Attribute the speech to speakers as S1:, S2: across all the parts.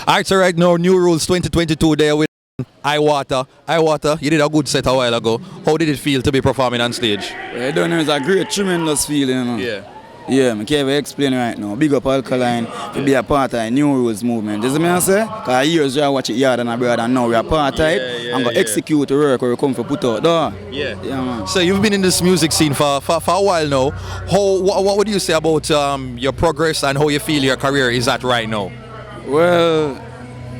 S1: All right, so right now, New Rules 2022 there with Iwaata. Iwaata, you did a good set a while ago. How did it feel to be performing on stage?
S2: I don't know, it's a great, tremendous feeling. You know?
S1: Yeah.
S2: Yeah, I can't even explain right now. Big up Alkaline to be a part of the New Rules movement. You see me I say? Because years I watch it yard and I brother and now we are part of it. I'm going to execute the work where we come for put out there.
S1: Yeah.
S2: Yeah, man.
S1: So you've been in this music scene for a while now. What would you say about your progress and how you feel your career is at right now?
S2: Well,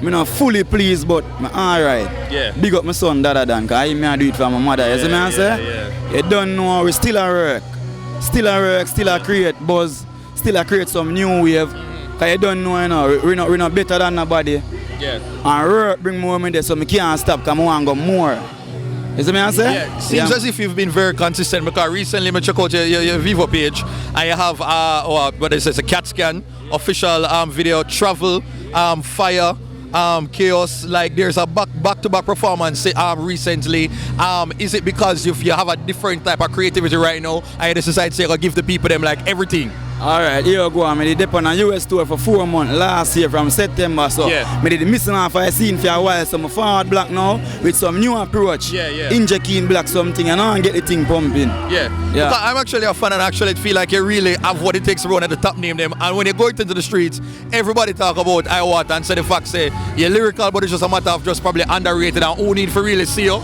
S2: I'm not fully pleased, but I'm alright.
S1: Yeah.
S2: Big up my son, Dada Dan, because I do it for my mother. You see me I say? You don't know, we still a work. Still a work, still a create buzz, still a create some new wave. Because you don't know, you know, we're not better than nobody.
S1: Yeah.
S2: And work bring more money there, so I can't stop because I want to go more. You see me I say?
S1: Yeah. Seems as if you've been very consistent because recently I check out your Vivo page and you have what is it, a CAT scan, official video, travel, fire, chaos, like there's a back-to-back performance recently. Is it because you have a different type of creativity right now and you decide to give the people them like everything?
S2: Alright, here you go. I did dip on a US tour for 4 months last year from September. So I did missing off I seen for a while. So I'm forward black now with some new approach. Injecting black something and get the thing pumping. Yeah.
S1: Because I'm actually a fan and actually feel like you really have what it takes to run at the top name them. And when you go into the streets, everybody talk about Iwaata and say the fact say you're lyrical, but it's just a matter of just probably underrated and who need for really see you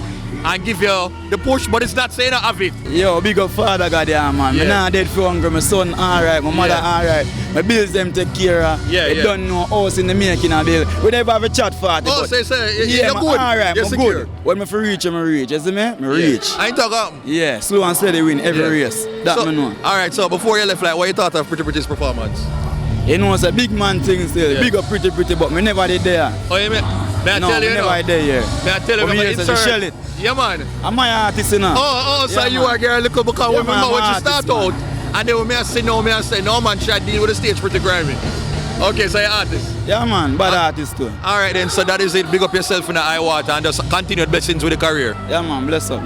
S1: and give you the push, but it's not saying I have it.
S2: Yo, big up father God there, man. I'm not dead for hunger, my son alright, my mother alright. My bills them take care of. You don't know house in the making of bill. We never have a chat for it.
S1: Oh, say, you're good.
S2: Alright,
S1: you're
S2: I'm
S1: secure.
S2: good. When I reach, I reach. You see me? I reach.
S1: I ain't talking.
S2: Yeah, slow and steady win every race. That I know.
S1: Alright, so before you left, like, what you thought of Pretty's performance?
S2: You know, it's a big man thing still. Big up pretty, but me never did there.
S1: Oh, you mean? May I tell you?
S2: Never there,
S1: May I tell you?
S2: Me shell it.
S1: Yeah, man.
S2: I'm my artist, you know.
S1: So you are girl, look because remember when you start out, and then when I say no, man, should I deal with the stage pretty grimy. Okay, so you're artist.
S2: Yeah, man, bad artist too.
S1: Alright then, so that is it. Big up yourself in the Iwaata and just continued blessings with the career.
S2: Yeah, man, bless up.